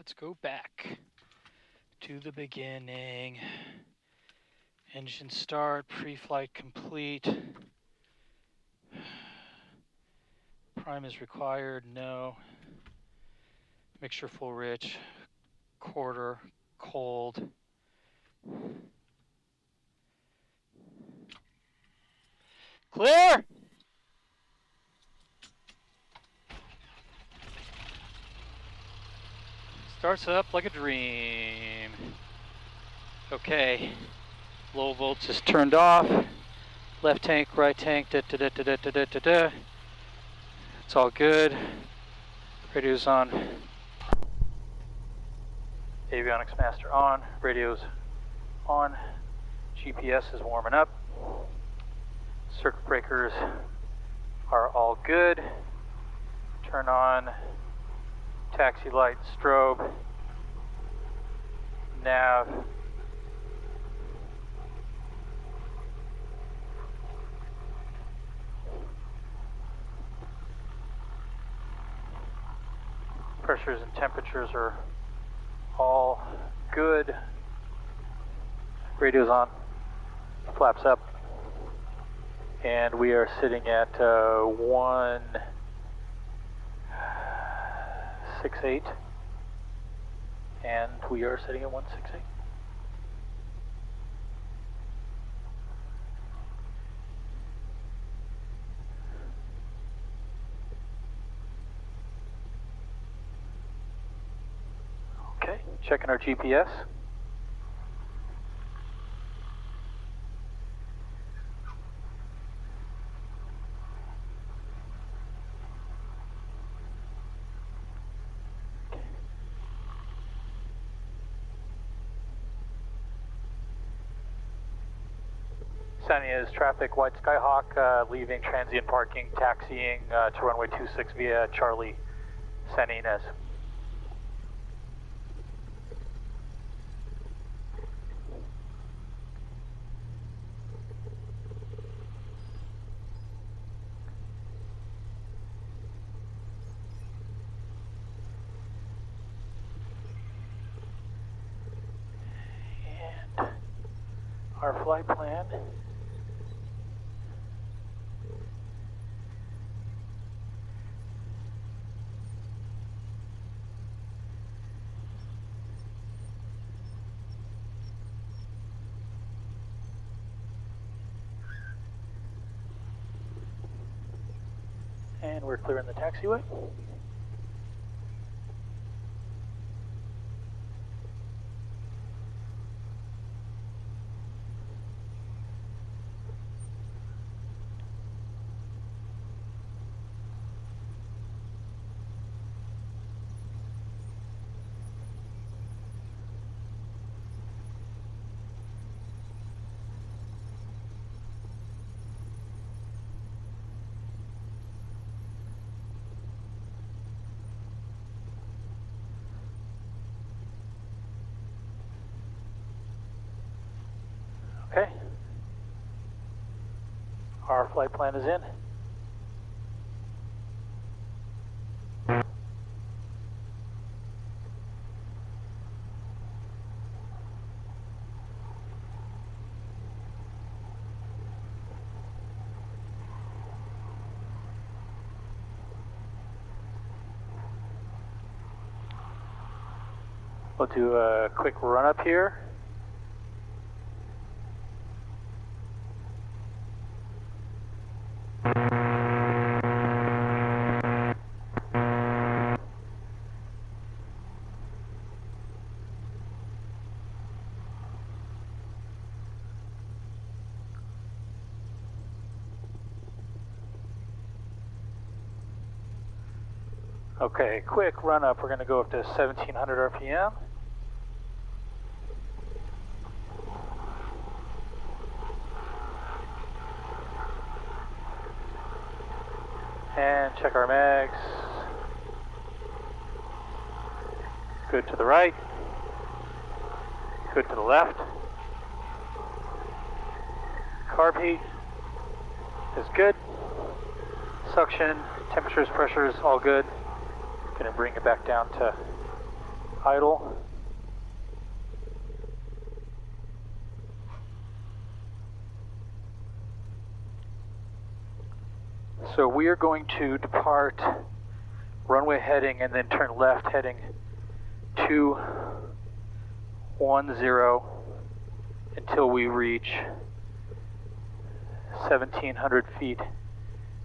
Let's go back to the beginning. Engine start, pre-flight complete. Prime is required, no. Mixture full rich, quarter, cold. Clear! Starts up like a dream. Okay, low volts is turned off. Left tank, right tank, da da da da da da da da. It's all good. Radio's on. Avionics master on. Radio's on. GPS is warming up. Circuit breakers are all good. Turn on taxi light, strobe, nav. Pressures and temperatures are all good. Radio's on, flaps up, and we are sitting at 168, and we are sitting at 168. Okay, checking our GPS. Ynez traffic, White Skyhawk, leaving transient parking, taxiing to runway 26 via Charlie, Ynez. And our flight plan. And we're clearing the taxiway. Okay. Our flight plan is in. We'll do a quick run up here. Okay, quick run up. We're going to go up to 1700 RPM. And check our mags. Good to the right. Good to the left. Carb heat is good. Suction, temperatures, pressures, all good. Going to bring it back down to idle. So we are going to depart runway heading and then turn left heading 210 until we reach 1,700 feet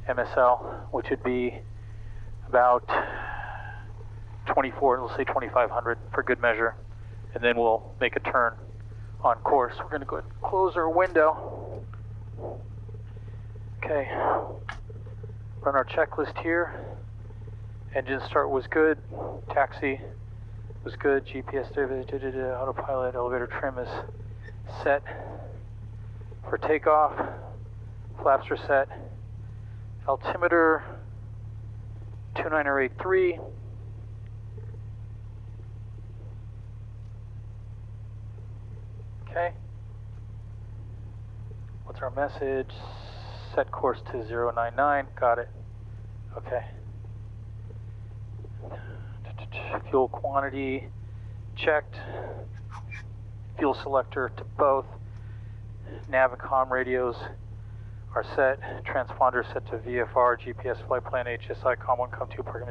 MSL, which would be about 24, let's say 2,500 for good measure, and then we'll make a turn on course. We're going to go ahead and close our window. Okay, run our checklist here. Engine start was good, taxi was good, GPS, autopilot, elevator trim is set for takeoff, flaps are set, altimeter 29083. Okay. What's our message? Set course to 099. Got it. Okay. Fuel quantity checked. Fuel selector to both. Nav and comm radios are set. Transponder set to VFR, GPS, flight plan, HSI, comm 1, comm 2, parking,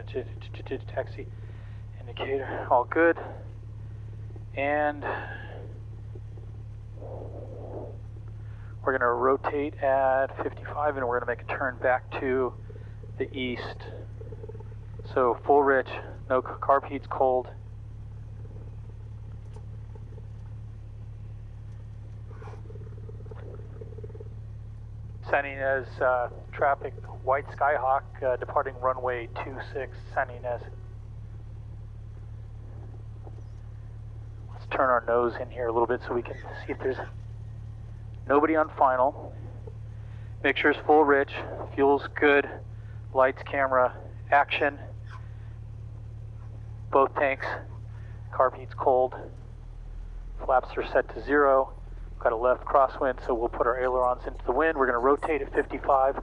taxi indicator. All good. And we're going to rotate at 55 and we're going to make a turn back to the east. So full rich, no carb heat's cold. San Ynez traffic, white Skyhawk departing runway 26, San Ynez. Let's turn our nose in here a little bit so we can see if there's nobody on final. Make sure it's full rich, fuel's good, lights, camera, action. Both tanks, carb heat's cold, flaps are set to 0. Got a left crosswind, so we'll put our ailerons into the wind. We're going to rotate at 55,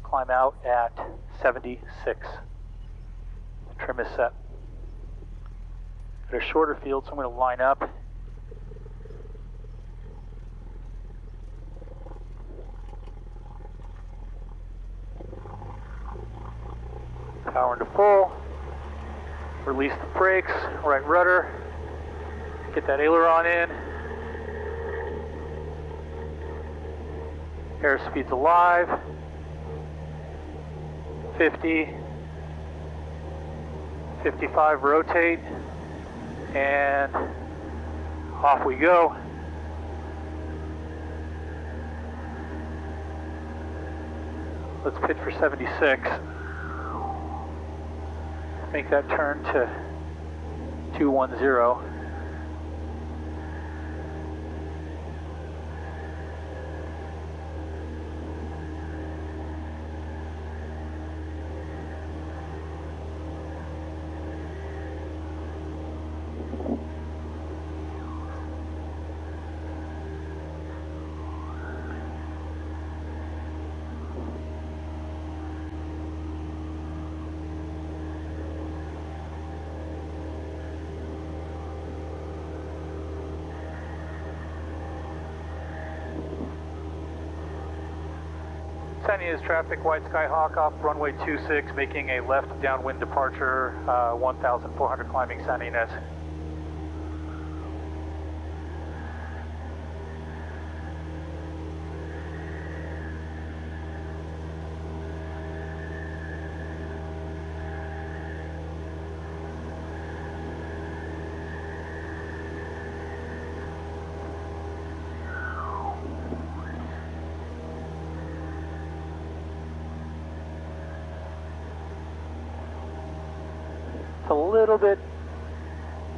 climb out at 76. The trim is set. Got a shorter field, so I'm going to line up. Power into full. Release the brakes, right rudder. Get that aileron in. Airspeed's alive. 50, 55, rotate, and off we go. Let's pitch for 76. Make that turn to 210. San Ynez traffic, white Skyhawk off runway 26, making a left downwind departure, 1,400 climbing San Ynez. It's a little bit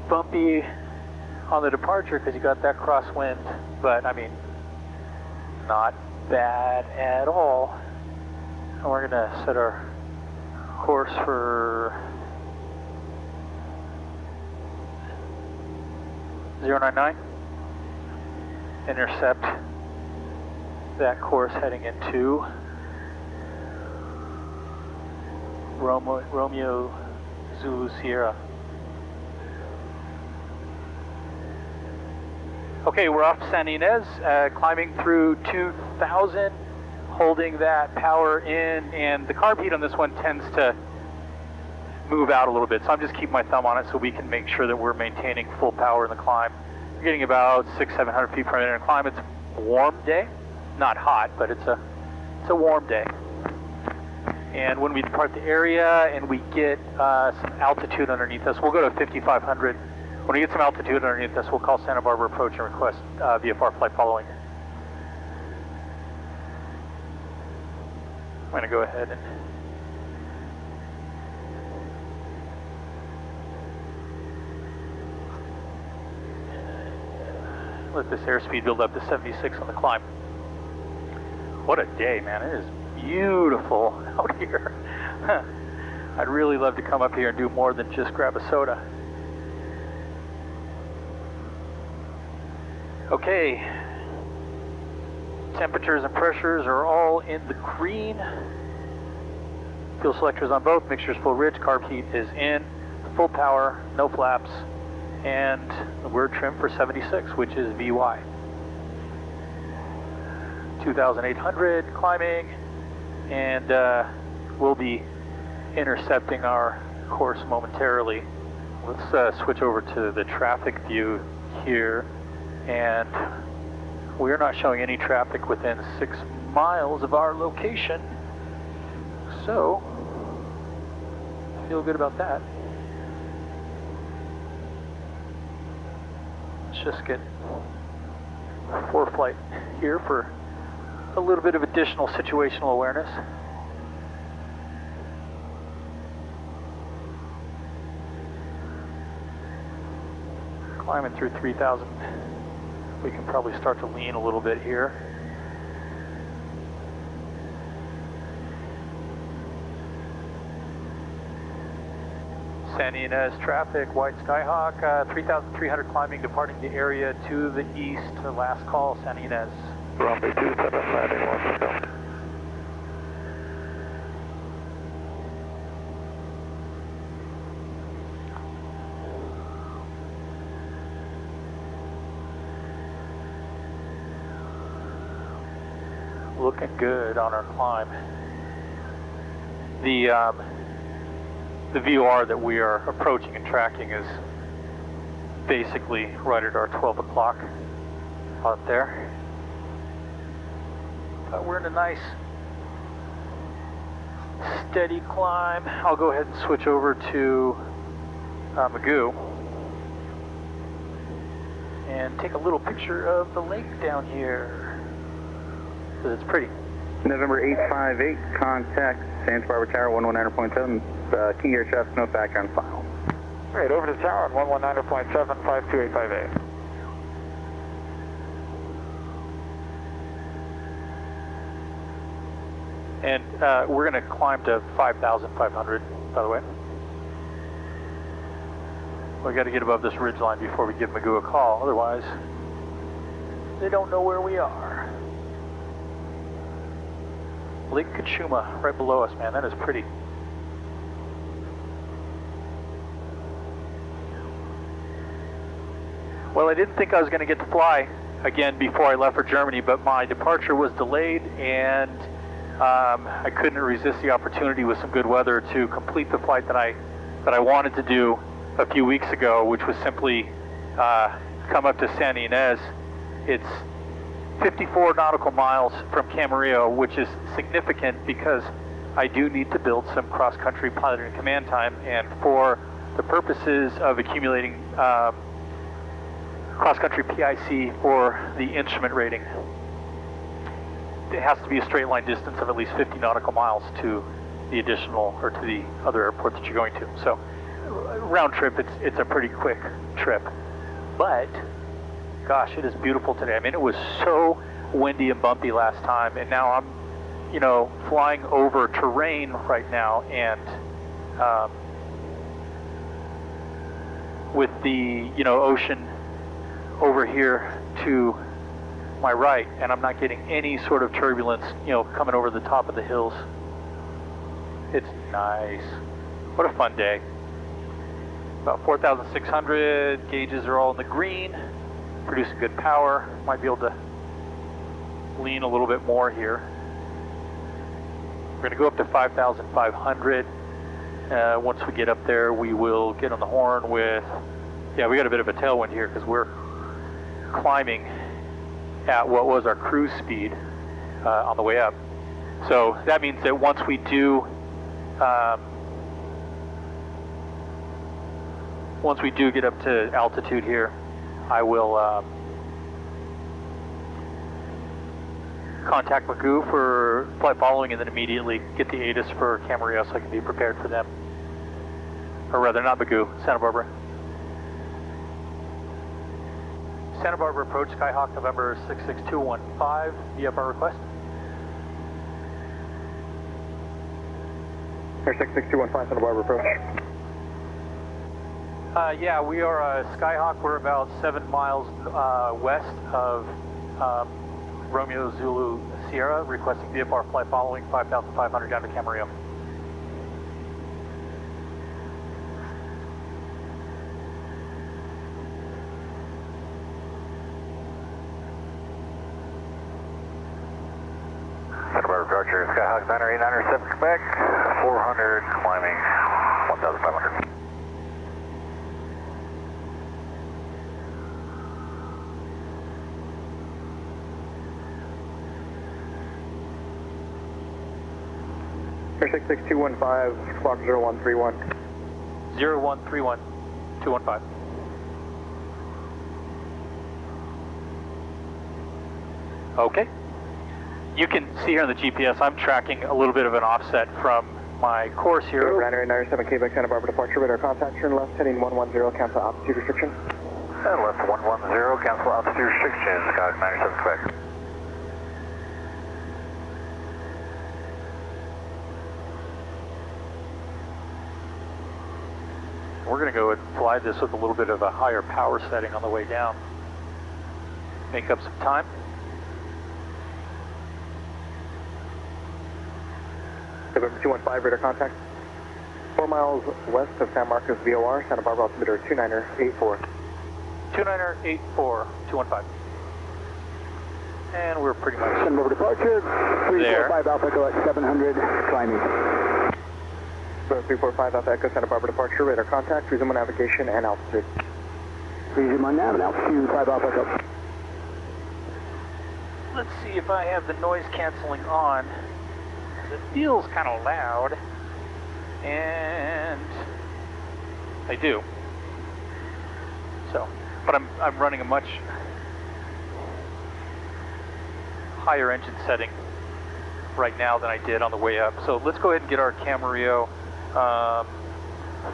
bumpy on the departure because you got that crosswind, but I mean, not bad at all. And we're going to set our course for 099. Intercept that course heading into Romeo Zulu Sierra. Okay, we're off San Ynez, climbing through 2,000, holding that power in, and the carb heat on this one tends to move out a little bit, so I'm just keeping my thumb on it so we can make sure that we're maintaining full power in the climb. We're getting about 600-700 feet per minute in the climb. It's a warm day, not hot, but it's a warm day. And when we depart the area and we get some altitude underneath us, we'll go to 5,500. When we get some altitude underneath us, we'll call Santa Barbara approach and request VFR flight following. I'm going to go ahead and let this airspeed build up to 76 on the climb. What a day, man. It is beautiful out here. I'd really love to come up here and do more than just grab a soda. Okay. Temperatures and pressures are all in the green. Fuel selectors on both. Mixture's full rich. Carb heat is in. Full power. No flaps. And we're trimmed for 76, which is VY. 2,800 climbing, and we'll be intercepting our course momentarily. Let's switch over to the traffic view here, and we're not showing any traffic within 6 miles of our location, so I feel good about that. Just get four flight here for a little bit of additional situational awareness. Climbing through 3,000, we can probably start to lean a little bit here. San Ynez traffic, white Skyhawk, 3,300 climbing, departing the area to the east. Last call, San Ynez. Runway 27, landing 1, go. Looking good on our climb. The VOR that we are approaching and tracking is basically right at our 12 o'clock out there. But we're in a nice steady climb. I'll go ahead and switch over to Magoo and take a little picture of the lake down here, because it's pretty. November 858, contact Santa Barbara Tower 119.7, King Air traffic, no background file. All right, over to the tower on 119.7, 52858. And we're going to climb to 5,500, by the way. We got to get above this ridge line before we give Magoo a call, otherwise they don't know where we are. Lake Kachuma right below us, man, that is pretty. Well, I didn't think I was going to get to fly again before I left for Germany, but my departure was delayed, and I couldn't resist the opportunity with some good weather to complete the flight that I wanted to do a few weeks ago, which was simply come up to San Ynez. It's 54 nautical miles from Camarillo, which is significant because I do need to build some cross-country pilot and command time, and for the purposes of accumulating cross-country PIC for the instrument rating, it has to be a straight line distance of at least 50 nautical miles to the additional, or to the other airport that you're going to. So round trip, it's a pretty quick trip. But gosh, it is beautiful today. I mean, it was so windy and bumpy last time, and now I'm, flying over terrain right now, and with the, ocean over here to my right, and I'm not getting any sort of turbulence, coming over the top of the hills. It's nice. What a fun day. About 4,600, gauges are all in the green. producing good power. Might be able to lean a little bit more here. We're going to go up to 5,500. Once we get up there, we will get on the horn with, yeah, we got a bit of a tailwind here because we're climbing at what was our cruise speed on the way up. So that means that once we do get up to altitude here, I will contact Magoo for flight following and then immediately get the ATIS for Camarillo so I can be prepared for them. Or rather, not Magoo, Santa Barbara. Santa Barbara approach, Skyhawk November 66215, VFR request. Air 66215, Santa Barbara approach. Yeah, we are Skyhawk. We're about 7 miles west of Romeo Zulu Sierra, requesting VFR flight following 5,500 down to Camarillo. Santa Barbara departure, Skyhawk 989 Quebec, 400 climbing 1,500. Air 66215, clock 0131. 0131 215. Okay. You can see here on the GPS, I'm tracking a little bit of an offset from my course here. 997 Quebec, Santa Barbara departure, radar contact, turn left, heading 110, cancel altitude restriction. And left 110, cancel altitude restrictions, Skyhawk 97 Quebec. We're going to go and fly this with a little bit of a higher power setting on the way down. Make up some time. November 215, radar contact. 4 miles west of San Marcos VOR, Santa Barbara altimeter 2984. 2984 215. And we're pretty much Santa Barbara departure, 345 Alpha Echo at 700, climbing. 345 Alpha Echo, Santa Barbara departure, radar contact, resume on navigation and altitude. Resume on nav and altitude 5 Alpha Echo. Let's see if I have the noise canceling on. It feels kind of loud, and I do. So, but I'm running a much higher engine setting right now than I did on the way up. So let's go ahead and get our Camarillo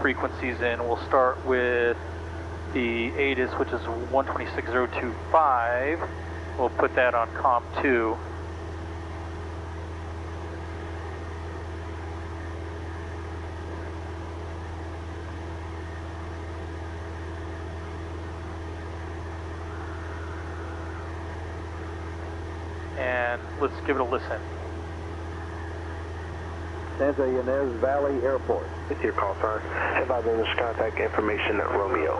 frequencies in. We'll start with the ATIS, which is 126.025. We'll put that on COM 2. And let's give it a listen. Santa Ynez Valley Airport. With your call sign, advise on this contact information at Romeo.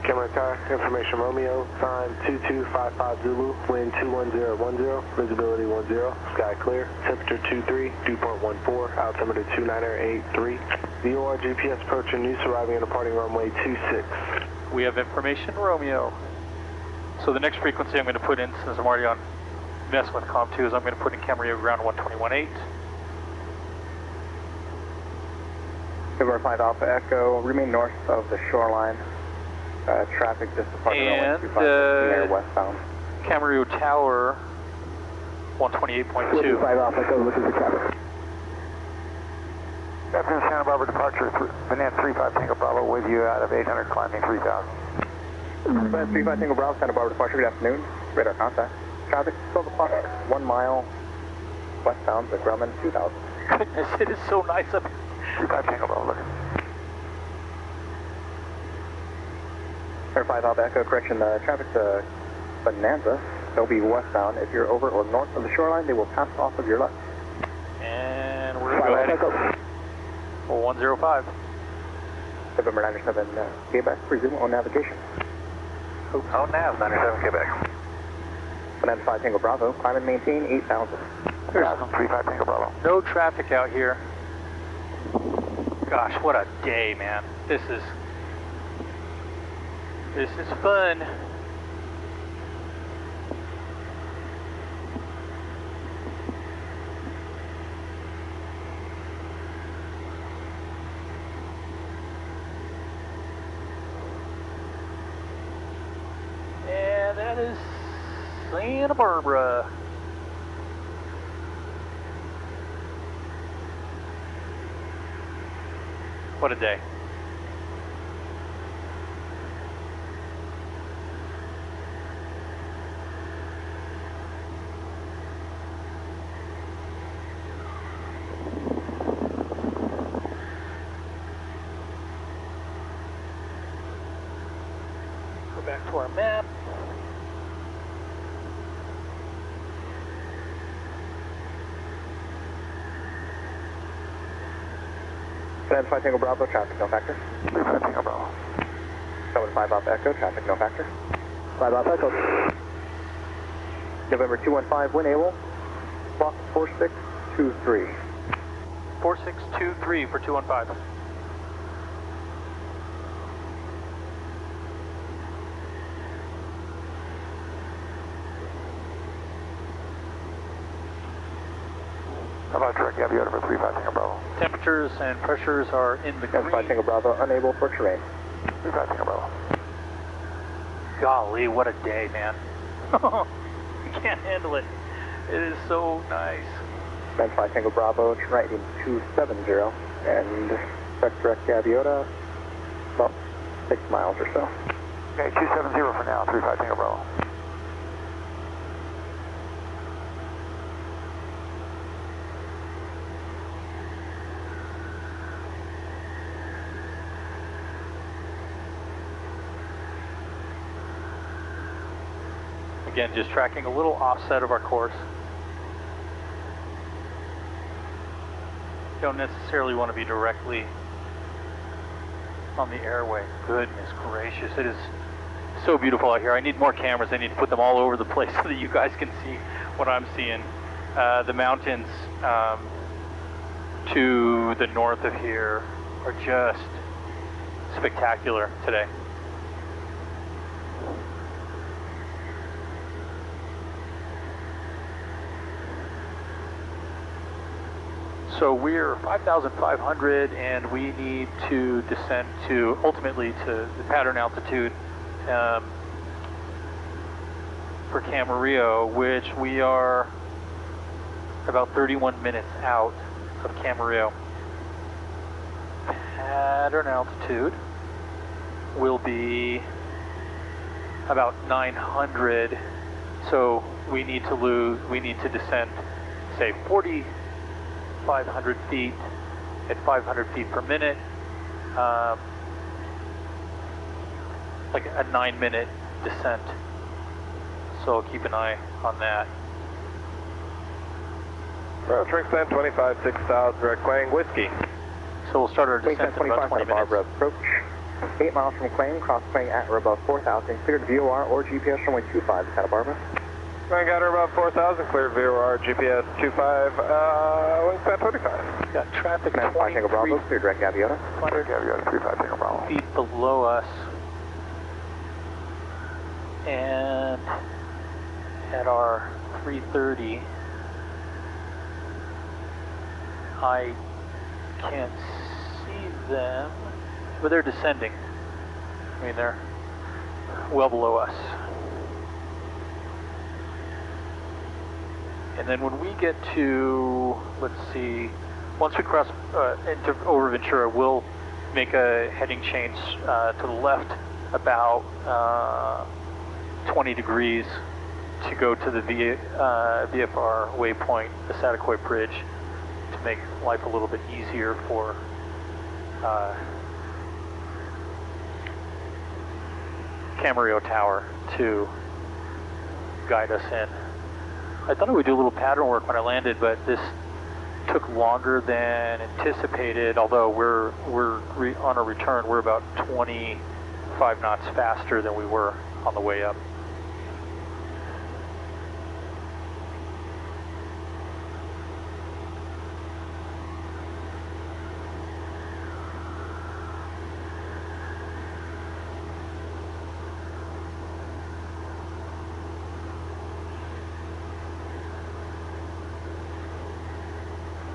Camera car, information Romeo, time 2255 Zulu, wind 21010, visibility 10, sky clear, temperature 23, dew point 14, altimeter 2983. VOR GPS approaching Ynez, arriving and departing runway 26. We have information Romeo. So the next frequency I'm going to put in, since I'm already on messing with COM 2, is I'm going to put in Camarillo ground 121.8. November 5 Alpha Echo, remain north of the shoreline. Traffic just departed And air westbound. Camarillo Tower 128.2. 5 Alpha Echo, look at the traffic. After Santa Barbara departure, Ynez 35 Tango Bravo with you out of 800 climbing 3000. 35 Tango Bravo, Santa Barbara departure, good afternoon. Radar contact. Traffic 12 o'clock, 1 mile westbound to Grumman 2000. Goodness, it is so nice up here. 35 Tango Bravo, looking. Air 5 Alpha Echo, correction, traffic to Bonanza. They'll be westbound. If you're over or north of the shoreline, they will pass off of your left. And we're going to go ahead and 105. November 97 Quebec, resume on navigation. On nav, 97 Quebec. 195 Tango Bravo, climb and maintain 8,000. 35 Tango Bravo. No traffic out here. Gosh, what a day, man. This is fun. And that is Santa Barbara. What a day. Go back to our map. Identify Tango Bravo, traffic no factor. 35 Tango Bravo. 75 Alpha Echo, traffic no factor. 5 Alpha Echo. November 215, when able, block 4623. 4623 for 215. How about direct Gaviota for 35 Tango Bravo? Temperatures and pressures are in the Identify green. Tango Bravo, unable for terrain. 35 Tango Bravo. Golly, what a day, man. You can't handle it. It is so nice. Identify Tango Bravo, turn right in 270, and expect direct Gaviota, about 6 miles or so. Okay, 270 for now, 35 Tango Bravo. Again, just tracking a little offset of our course. Don't necessarily want to be directly on the airway. Goodness gracious, it is so beautiful out here. I need more cameras. I need to put them all over the place so that you guys can see what I'm seeing. The mountains to the north of here are just spectacular today. So we're 5,500 and we need to descend to, ultimately to the pattern altitude for Camarillo, which we are about 31 minutes out of Camarillo. Pattern altitude will be about 900, so we need to descend, say 4,500 feet at 500 feet per minute, like a 9-minute descent. So keep an eye on that. Well, drink stand 25, 6 South, direct Quang, whiskey. So we'll start our descent in about 20 minutes. Barbara approach. 8 miles from Quang, cross Quang at or above 4,000, cleared VOR or GPS runway 25 to Santa Barbara. Quang got her about 4,000, cleared VOR, GPS 25, wingspan 25. Got traffic 95 Tango Bravo, 23 clear direct Gaviota. Gaviota 35 Tango Bravo. feet below us. And at our 330, I can't see them, but they're descending. I mean, they're well below us. And then when we get to, let's see, once we cross into over Ventura, we'll make a heading change to the left about 20 degrees to go to the VFR waypoint, the Satakoy Bridge, to make life a little bit easier for Camarillo Tower to guide us in. I thought I would do a little pattern work when I landed, but this took longer than anticipated, although we're on a return, we're about 25 knots faster than we were on the way up.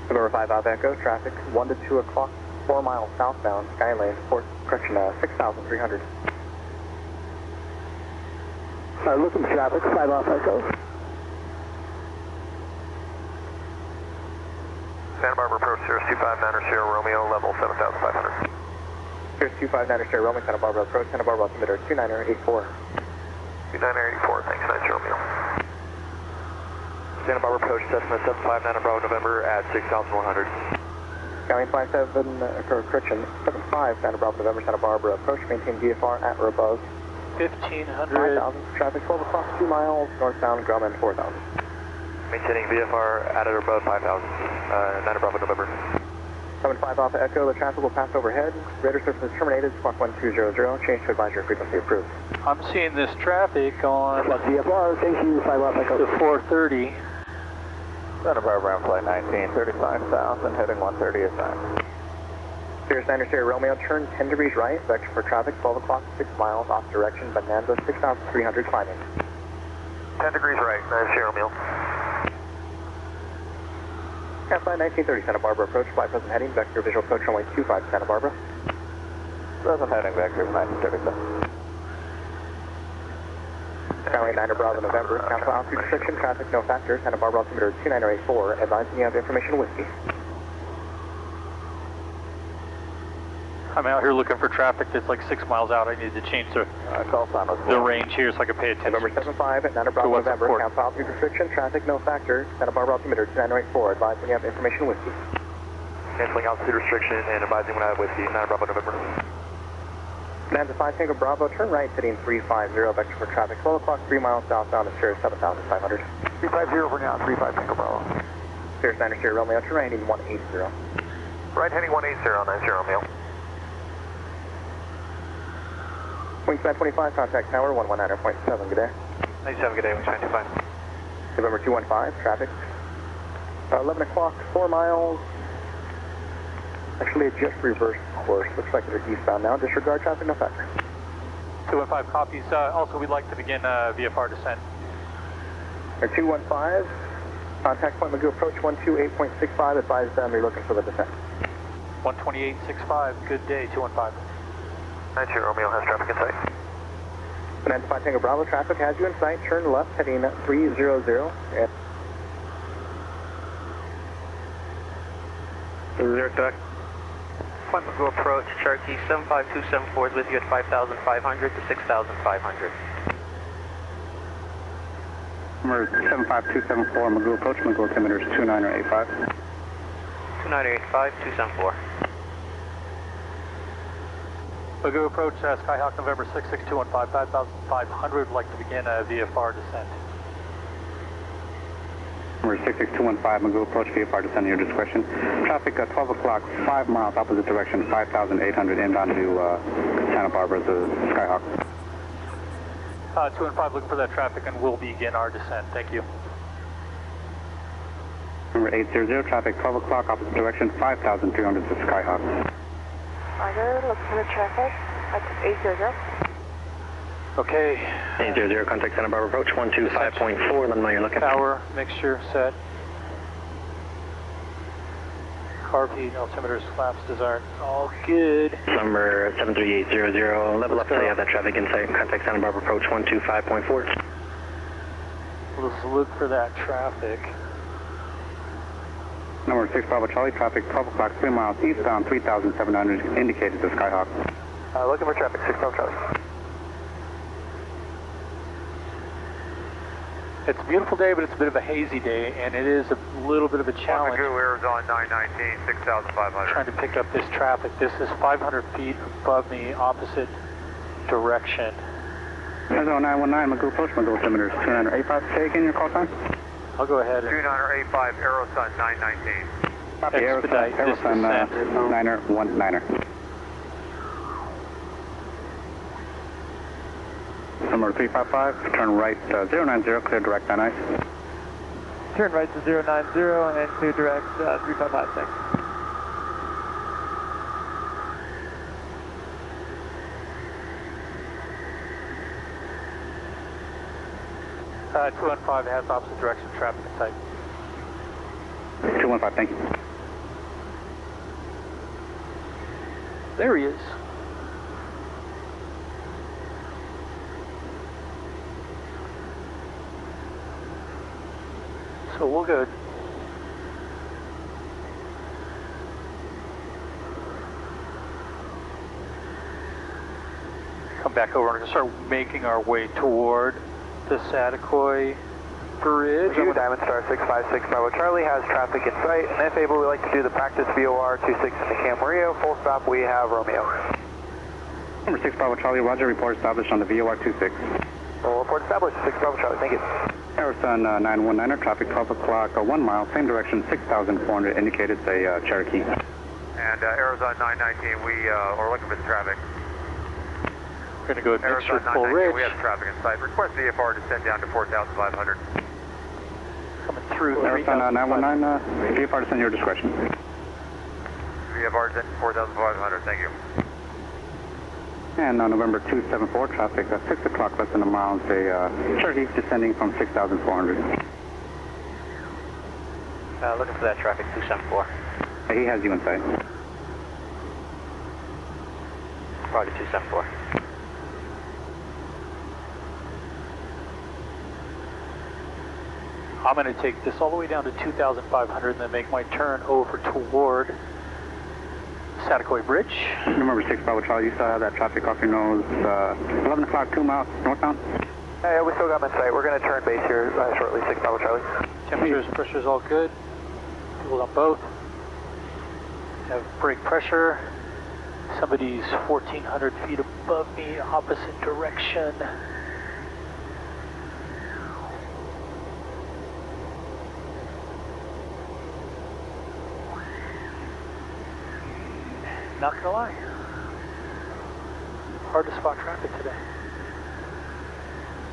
November 5 Alpha Echo, traffic 1 to 2 o'clock, 4 miles southbound, Skylane, correction, 6,300. Looking for traffic, 5 Alpha Echo. Santa Barbara approach, Cirrus 259er Sierra Romeo, level 7,500. Cirrus 259er Sierra Romeo, Santa Barbara approach, Santa Barbara altimeter 2984. 2984, thanks, 9 Romeo. Santa Barbara approach, Cessna 759 Bravo November at 6,100. Skylane 57, correction, 75 Santa Barbara November, Santa Barbara approach, maintain VFR at or above 1500. 5,000, traffic 12 o'clock, 2 miles, northbound, Grumman 4,000. Maintaining VFR at or above 5,000, 9 Bravo November. 75 Alpha Echo, the traffic will pass overhead, radar service is terminated, squawk 1200, change to advisory frequency approved. I'm seeing this traffic on VFR, thank you, 5 Alpha Echo. the 430. Santa Barbara flight 19, 35 south and heading 130 assigned. Cirrus 9 Sierra Romeo, turn 10 degrees right, vector for traffic, 12 o'clock, 6 miles, off direction, Bonanza, 6,300 climbing. 10 degrees right, 9 Sierra Romeo. Flight 1930 Santa Barbara approach, flight present heading, vector visual approach runway 25 Santa Barbara. Present heading, vector 1937. Skylane 9 Bravo November, cancel altitude restriction, traffic no factor, Santa Barbara altimeter 2984, advising you have information whiskey. I'm out here looking for traffic that's like 6 miles out. I need to change the range here so I can pay attention. November 75 at 9 Bravo November, cancel altitude restriction, traffic no factor, Santa Barbara altimeter 2984, advising you have information whiskey. Canceling altitude restriction and advising when I have whiskey, 9 Bravo November. Bonanza 5 Tango Bravo, turn right, heading 350, vector for traffic, 12 o'clock, 3 miles southbound, and Cirrus 7,500. 350 for now, 35 Tango Bravo. Cirrus 9 Sierra Romeo, turn right, heading 180. Right heading 180, 9 Sierra Romeo. Wingspan 25, contact tower 119.7, good day. 97, good day, Wingspan 25. November 215, traffic, 11 o'clock, 4 miles. Actually, it just reversed course. Looks like they're eastbound now. Disregard traffic, no factor. 215 copies. Also, we'd like to begin VFR descent. 215, contact point Magoo approach 128.65. Advise them you're looking for the descent. 128.65. Good day, 215. 9 Romeo has traffic in sight. Bonanza 5 Tango Bravo, traffic has you in sight. Turn left, heading 300. And 0 Doc. Point Magoo approach, Cherokee 75274 is with you at 5,500 to 6,500. Number 75274, Magoo approach, Magoo altimeter is 2985. 2985, 274. Magoo approach, Skyhawk November 66215, 5,500. Like to begin VFR descent. Number 66215, Magoo approach, VFR descend at your discretion. Traffic at 12 o'clock, 5 miles opposite direction, 5,800 inbound to Santa Barbara to Skyhawk. 215 looking for that traffic and we'll begin our descent. Thank you. Number 800, traffic 12 o'clock opposite direction, 5,300 to Skyhawk. Roger, looking for the traffic. That's 800. Okay. 800, contact Santa Barbara approach 125.4, let me know you're looking. Power, mixture, set. RP, altimeters, flaps, desired. All good. Number 73800, level up till you have that traffic in sight. Contact Santa Barbara approach 125.4. Let's look for that traffic. Number 6 Bravo Charlie, traffic 12 o'clock, 3 miles eastbound, 3,700 indicated to Skyhawk. Looking for traffic, 6 Bravo Charlie. It's a beautiful day, but it's a bit of a hazy day, and it is a little bit of a challenge. Arizona 919, 6,500. Trying to pick up this traffic. This is 500 feet above me, opposite direction. Arizona 919, Magoo approach, Magoo altimeter is 2985. Say again your call time. I'll go ahead and 2985, Aerosun 919. Expedite this descent. Niner 19er. Number 355, turn right 090, clear direct on ice. Turn right to 090 and clear direct 355, thanks. Uh, 215 has opposite direction traffic in sight. 215, thank you. There he is. So we're good. Come back over and we're going to start making our way toward the Satakoy Bridge. Diamond Star 656 Bravo Charlie has traffic in sight, and if able, we'd like to do the practice VOR 26 into Camarillo. Full stop, we have Romeo. Number 6 Bravo Charlie, roger, report established on the VOR 26. Full report established, 6 Bravo Charlie, thank you. Arizona 919er, traffic 12 o'clock, 1 mile, same direction, 6,400, indicated, say, Cherokee. And Arizona 919, we are looking for the traffic. We're going to go ahead and make sure Arizona full 919, ridge. we have traffic in sight. Request VFR descend down to 4,500. Coming through. Arizona 919, VFR descend your discretion. VFR descend to 4,500, thank you. And November 274, traffic 6 o'clock, less than a mile, say, Cherokee descending from 6,400. Looking for that traffic 274. He has you in sight. Roger 274. I'm going to take this all the way down to 2,500 and then make my turn over toward Satakoy Bridge. Number 6 Bravo Charlie, you still have that traffic off your nose, 11 o'clock, 2 miles northbound. Hey, we still got them in sight. We're going to turn base here shortly, 6 Bravo Charlie. Temperatures, pressure's all good. Fuel on both. Have brake pressure. Somebody's 1,400 feet above me, opposite direction. Not gonna lie, hard to spot traffic today.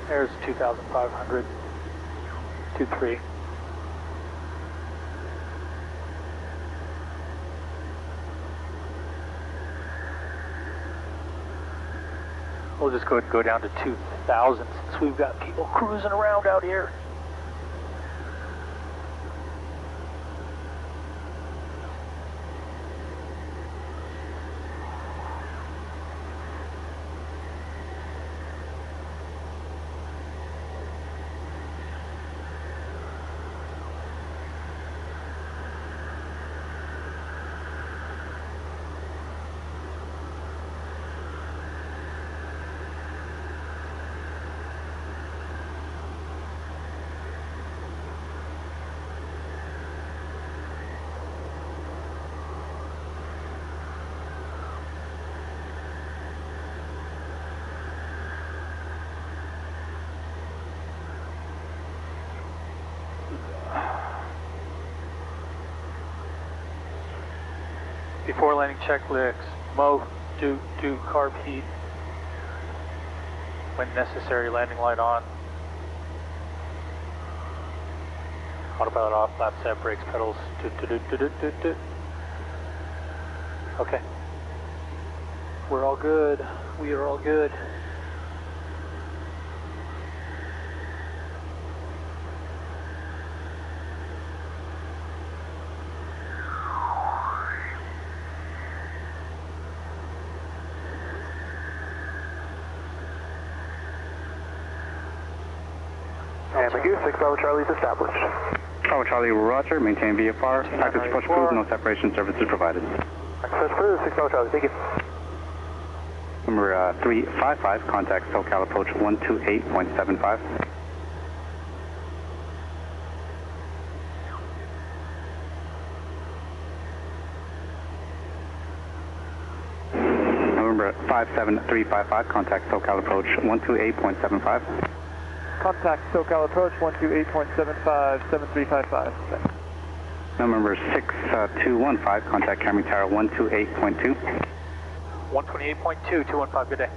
There's 2,500, 23. We'll just go down to 2,000 since we've got people cruising around out here. Before landing checklist, Mo, do carb heat. When necessary, landing light on. Autopilot off, lap set, brakes, pedals. Okay. We're all good. We are all good. And Magoo, 6 Bravo Charlie's established. Bravo Charlie, roger, maintain VFR, practice approach approved, no separation services provided. Access approved, 6 Bravo Charlie, thank you. Number 355, contact SoCal approach 128.75. November 57355, contact SoCal approach 128.75. Contact SoCal approach 128.75, 7355. Number 6215, contact Camarillo Tower 128.2. 128.2, 215, good day.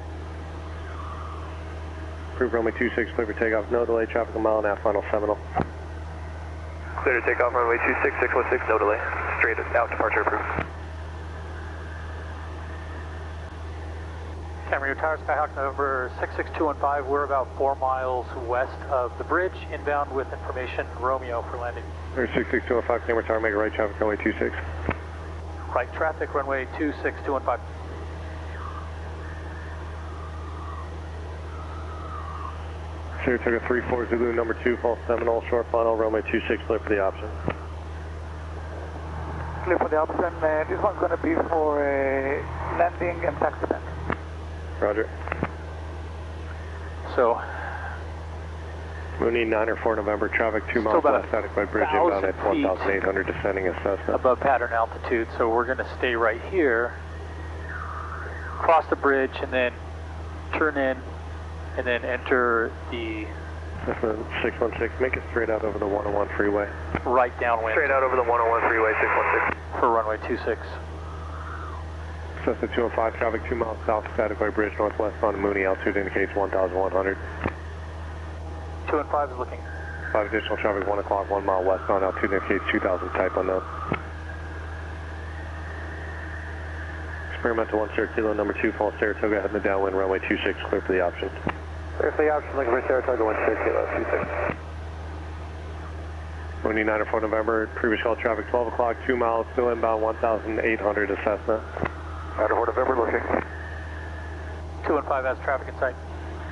Approved runway 26, clear for takeoff. No delay, traffic a mile and a half, final Seminole. Clear to take off runway 26, 616, no delay. Straight out, departure approved. Camarillo Tower, Skyhawk number 66215, we're about 4 miles west of the bridge, inbound with information, Romeo for landing. 66215, Camarillo Tower, make a right traffic, runway 26. Right traffic, runway 26215. Saratoga 34 Zulu, number 2, false Seminole, short final, runway 26, clear for the option. Clear for the option. This one's going to be for landing and taxi bank. Roger. So, Mooney 9 or 4 November, traffic 2 miles west adequate bridge, inbound at 1,800, descending as Cessna. Above pattern altitude, so we're going to stay right here, cross the bridge, and then turn in, and then enter the... Cessna 616, make it straight out over the 101 freeway. Right downwind. Straight out over the 101 freeway, 616. For runway 26. Cessna 205, traffic 2 miles south of Adequate Bridge, northwest on Mooney, altitude indicates 1,100. 2 and 5 is looking. 5 additional traffic, 1 o'clock, 1 mile west on, altitude indicates 2,000, type unknown. Experimental 1 Sierra Kilo, number 2, false Saratoga, heading the downwind, runway 26, clear for the option. Clear for the option, looking for Saratoga 1 Sierra Kilo, 26. Mooney 9 or 4 November, previous call traffic 12 o'clock, 2 miles, still inbound 1,800 to Cessna. 9 or 4 November, looking. 2 and 5 has traffic in sight.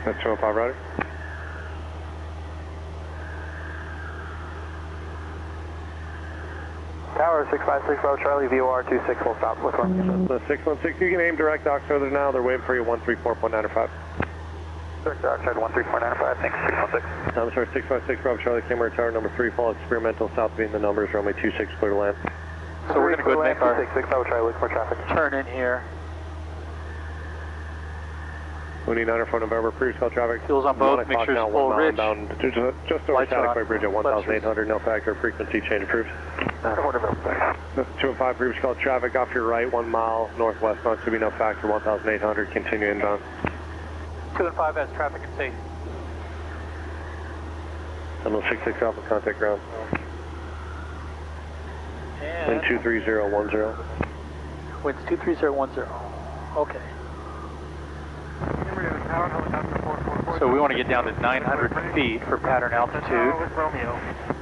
That's 205, Roger. Tower 656, Bravo Charlie, VOR 26, full stop, with one. The 616, you can aim direct dock further now, they're waiting for you, 134.905. Direct outside 134.905, thanks, 616. I'm sorry, 656, Bravo Charlie, Camarillo Tower, number 3, fall experimental, south being the numbers, runway 26, clear to land. So we're going to go ahead and make our 6, Bravo Charlie, look for traffic. turn in here. Mooney 9 or 4 November, previous call traffic. Fuel's on both, make sure it's full rich. Just over Adequate Bridge at 1,800, no factor, frequency change approved. 9 or 4 November. 2 and 5, previous call traffic, off your right, 1 mile, northwest on, should be no factor, 1,800, continue inbound. 2 and 5 has traffic in sight. Terminal 66 Alpha, contact ground. And Wind 23010. winds 23010. Okay. So we want to get down to 900 feet for pattern altitude.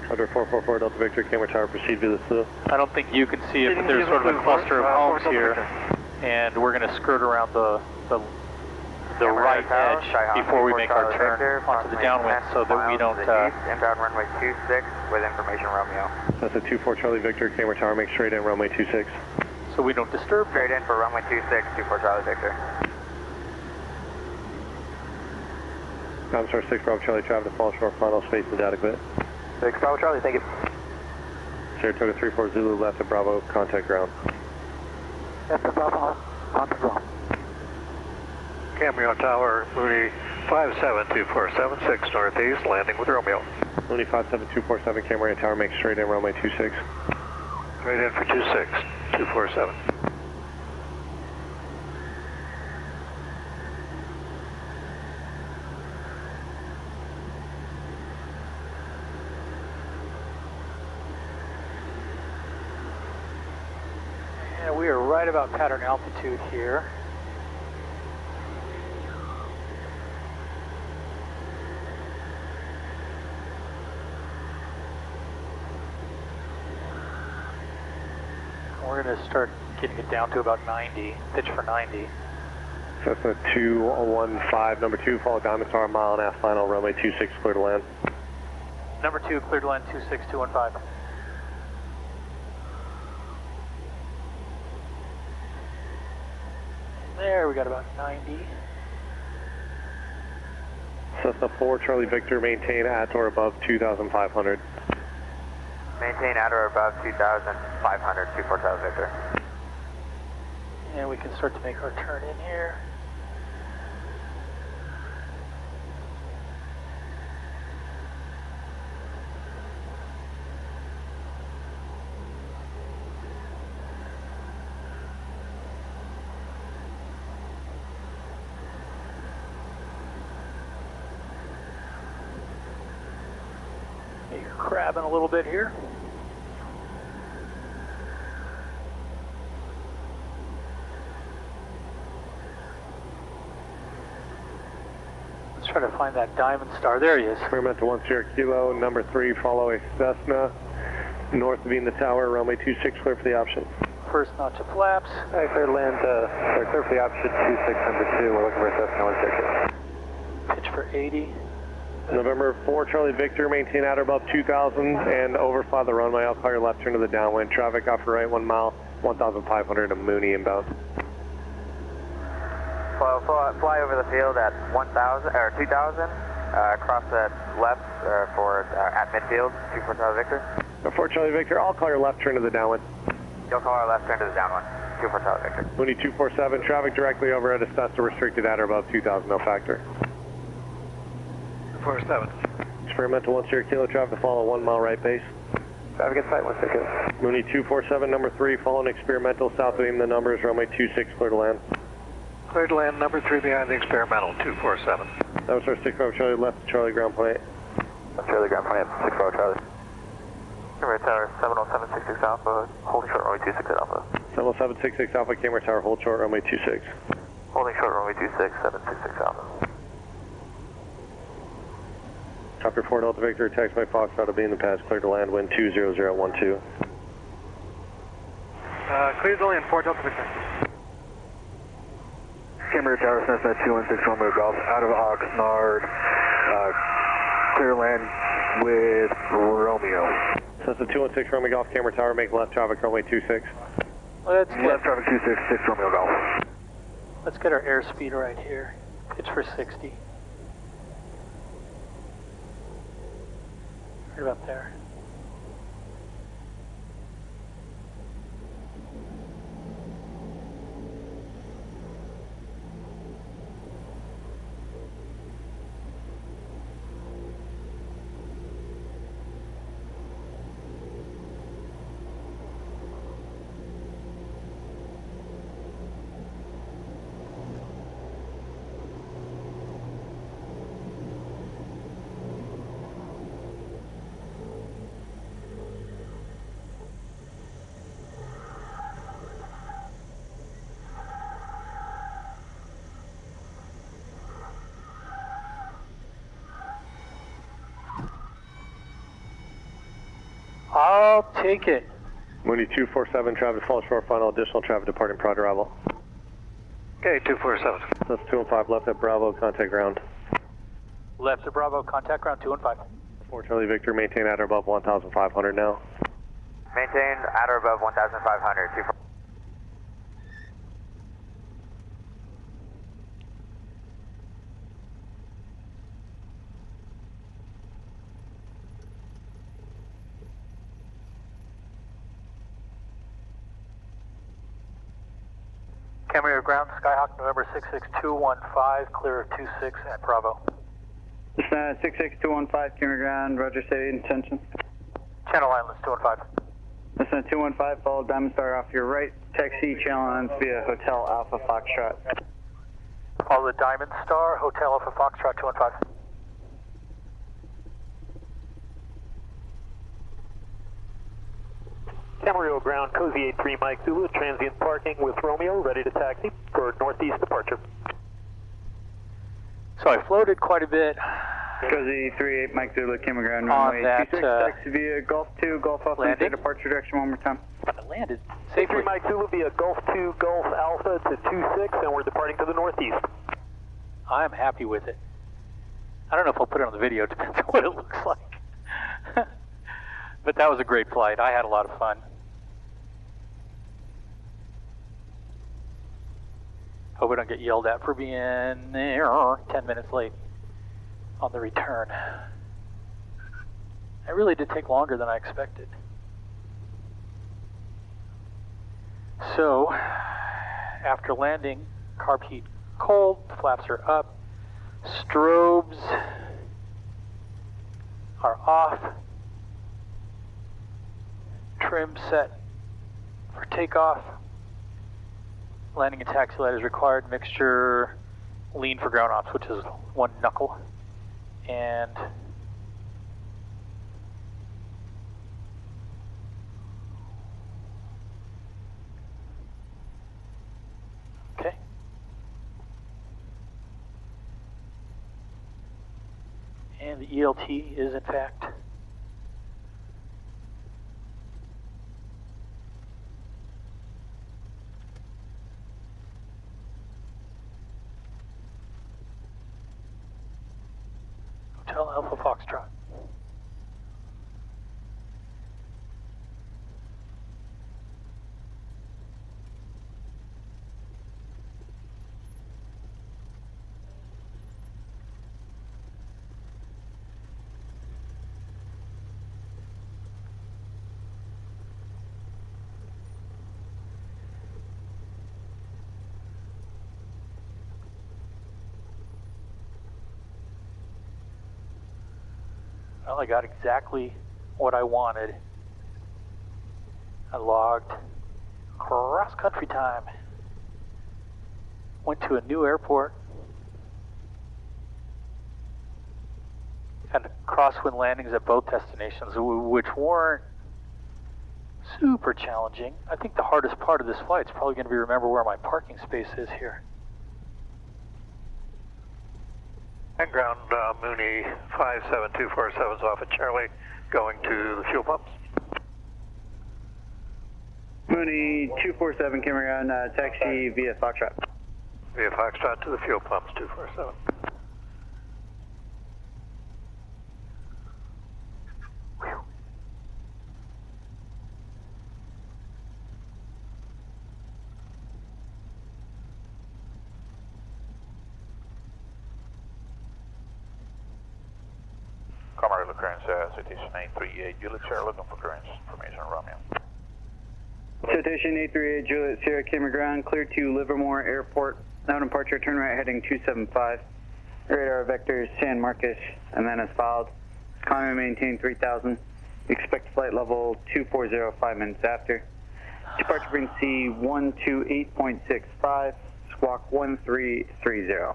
Under 444 Delta Victor, Camarillo Tower, proceed via the SLU. I don't think you can see it, but there's sort of a cluster of homes here, and we're going to skirt around the right edge before we make our turn onto the downwind, so that we don't. Inbound runway 26 with information Romeo. That's a 24 Charlie Victor, Camarillo Tower, make straight in runway 26. So we don't disturb. Straight in for runway 26, 24 Charlie Victor. I'm sorry, 6 Bravo Charlie, traffic to fall short, final space is adequate. 6 Bravo Charlie, thank you. Saratoga 34 Zulu, left at Bravo, contact ground. Left at Bravo, contact ground. Camarillo Tower, Mooney 57247, northeast, landing with Romeo. Mooney 57247, Camarillo Tower, make straight in runway 26. Straight in for 26, 247. And we are right about pattern altitude here. We're going to start getting it down to about 90, pitch for 90. Cessna 215, number 2, follow Diamond Star, mile and a half, final, runway 26, clear to land. Number 2, clear to land 26215. There, we got about 90. Cessna 4 Charlie Victor, maintain at or above 2,500. Maintain at or above 2,500, 24 Charlie Victor. And we can start to make our turn in here. Crabbing a little bit here. Let's try to find that diamond star. There he is. Experimental 10 Kilo, number 3, follow a Cessna, north of the tower, runway 26, clear for the option. First notch of flaps. All right, clear to land, clear for the option, 26 number 2, we're looking for a Cessna 10 Pitch for 80. November 4, Charlie Victor, maintain at or above 2,000 and overfly the runway. I'll call your left turn to the downwind. Traffic off your right 1 mile, 1,500 and Mooney inbound. Fly over the field at 1,000 or 2,000. Cross the left for at midfield. 24 Charlie Victor. 4 Charlie Victor, I'll call your left turn to the downwind. You'll call our left turn to the downwind. 24 Charlie Victor. Mooney 247, traffic directly over at Cessna, restricted at or above 2,000, no factor. 47. Experimental 10 Kilo, traffic to follow 1 mile right base. Traffic in sight, 16. Mooney 247, number 3, following experimental, south of him, the numbers, runway 26, clear to land. Clear to land, number 3 behind the experimental, 247. That was our 6-5 Charlie, left Charlie, ground point 8. Charlie, ground point 8, 6-4 Charlie. Camera Tower, 70766 Alpha, holding short runway 26 at Alpha. 70766 Alpha, camera tower, hold short, runway 26. Holding short runway 26, 766 Alpha. Copter 4 Delta Victor, text by Foxtrot to be in the pass, clear to land, wind 20012. Clear to land, 4 Delta Victor. Camarillo Tower, Cessna 216 Romeo Golf, out of Oxnard, clear land with Romeo. Cessna 216 Romeo Golf, camera tower, make left traffic, runway 26. Let's get Left traffic 266 Romeo Golf. Let's get our airspeed right here. Pitch for 60. Right about there. I'll take it. Mooney 247, traffic falls short, final additional traffic departing prod arrival. Okay, 247. That's 215 left at Bravo, contact ground. Left to Bravo, contact ground 215. 4 Charlie Victor, maintain at or above 1,500 now. Maintain at or above 1,500. 24. Camarillo ground, Skyhawk November 66215, clear of 26 at Bravo. 66215, camera ground, roger, say intention. Channel line, let's 215. Listen, 215, follow Diamond Star off your right, taxi, channel lines via Hotel Alpha Foxtrot. Follow the Diamond Star, Hotel Alpha Foxtrot 215. Camarillo ground, Cozy 83 Mike Zulu, transient parking with Romeo, ready to taxi for northeast departure. So I floated quite a bit. Cozy 38 Mike Zulu, camera ground, On runway that, 26, taxi via Gulf 2, Gulf Alpha, landing. departure direction one more time. I landed safely. 83 Mike Zulu via Gulf 2, Gulf Alpha to 26, and we're departing to the northeast. I'm happy with it. I don't know if I'll put it on the video, depends on what it looks like. But that was a great flight. I had a lot of fun. Hope I don't get yelled at for being 10 minutes late on the return. It really did take longer than I expected. So, after landing, carb heat cold, flaps are up, strobes are off, trim set for takeoff. Landing and taxi light is required, mixture lean for ground ops, which is 1 knuckle, and the ELT is in fact Hotel Alpha Foxtrot. Well, I got exactly what I wanted. I logged cross-country time. Went to a new airport. Had crosswind landings at both destinations, which weren't super challenging. I think the hardest part of this flight is probably going to be remember where my parking space is here. And ground Mooney 57247 is off at Charlie, going to the fuel pumps. Mooney 247, Camarillo, taxi via Foxtrot. Via Foxtrot to the fuel pumps, 247. Camarillo currents, citation 838, Juliet Sierra, looking for currents, information Romeo. Citation 838, Juliet Sierra, camera ground, clear to Livermore Airport. Now departure, turn right heading 275. Radar vectors San Marcos, and then as filed. Climb and maintain 3000. Expect flight level 240 5 minutes after. Departure frequency 128.65, squawk 1330.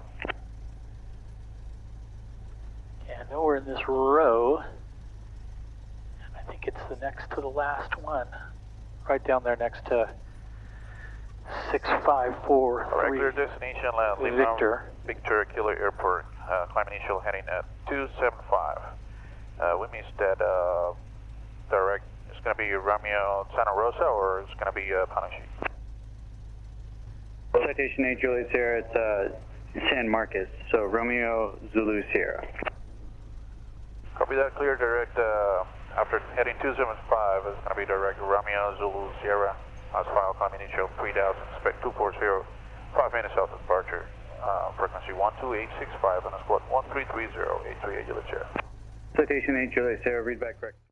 Yeah, I know we're in this row. And I think it's the next to the last one. Right down there next to 6543. Regular destination, Victor. Victor Kilo Airport. Climb initial heading at 275. We missed that direct. It's going to be Romeo Santa Rosa, or it's going to be Panachi. Citation 8 Juliet Sierra, it's San Marcos, so Romeo Zulu Sierra. Copy that, clear direct. After heading 275, it's going to be direct Romeo Zulu Sierra. As file, climb initial 3000, expect 240, 5 minutes out of departure. Frequency 12865 and a squad 1330, 838 Juliet Sierra. Citation 8 Juliet Sierra, read back correct.